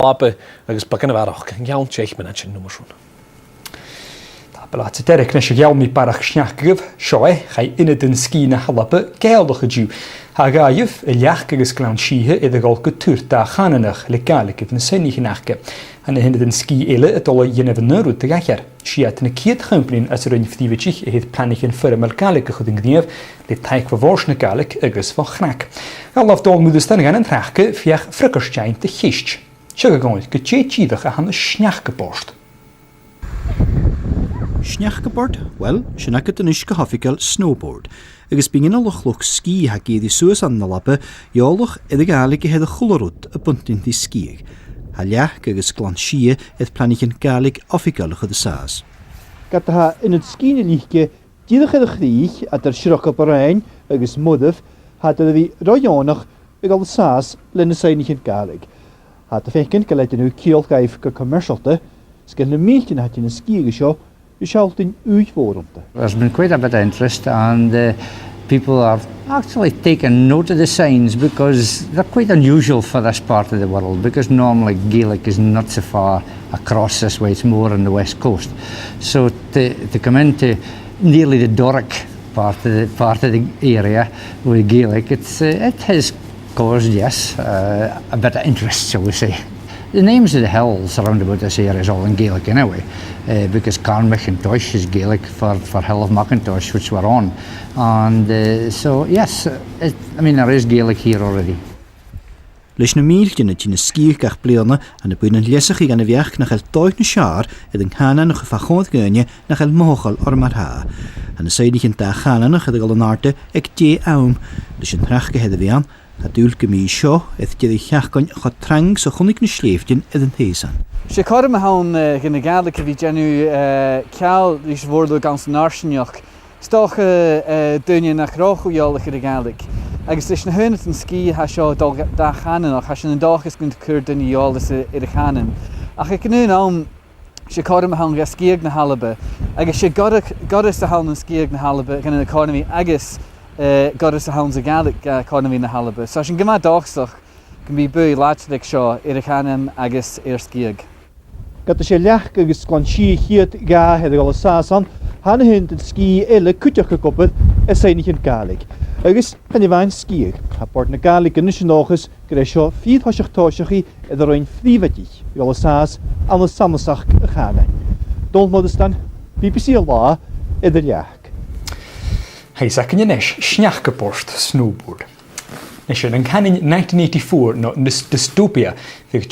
Lappe agus bacan bharach an geall teich man sin numarsún. Belaat Derek nes je mi parach snachguf, shoe, hij in het een ski na halappe, geildige ju. Hagajuf, liachkeges klan shihe, de golke turta ganenig, legalig even senni genachke. En in het ski ele, het alle jeneven neuro te gacher. Shiat een kiet gumpelin as er een fdiwitjich, het plannich firm elkalike gedingneef, de taik verworsne kalik, agus van grak. Alaf dol moeders dan gaan en trachke, viach frikkerstein te gist. Sjugegooit, getjeetjiedig aan de snachgepost. Snachgeboard? Wel, sin agad an isca hofficail snowboard. Agus bíon a loch ski ha géad suas an na lappe, iolach iad gaelig head a chularút a buntintí skiig. Ha leach agus glan sie iad planich an gaelig hofficail chud a saas. Gata ha in het skine lichtje, diedach a chríich at sirach op rein agus modaf, had vi roiánach ag al saas lenne seinig an gaelig. Had a fenken galeit nu kielgaif go commercialte, sken de meeltje had in een skiige show, There's been quite a bit of interest, and people have actually taken note of the signs because they're quite unusual for this part of the world, because normally Gaelic is not so far across this way, it's more on the west coast. So to come into nearly the Doric part of the area with Gaelic, it has caused, yes, a bit of interest, shall we say. The names of the hills around about this area is all in Gaelic anyway, because Carnmackintosh is Gaelic for Hill of Mackintosh, which we're on. And so, yes, there is Gaelic here already. Leis na míltine tí na skiig gach bliana an na buin an lesach gan na bheach nach el doich na siar ed an chana nach gefachóð gönne nach el mochal or mar ha. An na seidig an da chana nach ed an arte ag dé aum, leis an rachge hedde vian, ha dúlke mi seo ed dé chachgan chod trang so chunig na schleeftin ed an thesan. Se karm haun gin gaelig vi genu kjal is woordel gans narsenjoch. Stoch dunje nach rochjolig gaelig. Agus is na hunnet en ski ha seo da chanen och has een dag is kunt kur dunne jolis chanen. Ach ik nu naam se karm haun skiig na halbe. Agus se god is de haun en skiig na halbe gan an economy agus god is de haun ze gaelig economy na halbe. So sin gema dagstoch kan be bui laatlik seo chanen agus skiig. Gat sé leach agus glan si hiad ga het al sasan, han hun het ski elle kutjach gekoppeld en zijn niet in gaelig. Agus kan je wein skiig. Ha port na gaelig en nogus gre seo 480 en er een friwetjich. Al saas aan de samensag gaan. Don modestan BBC law en de leach. Hij zegt je nes snachgepost snowboard. Nes je dan kan in 1984 no dystopia, vind ik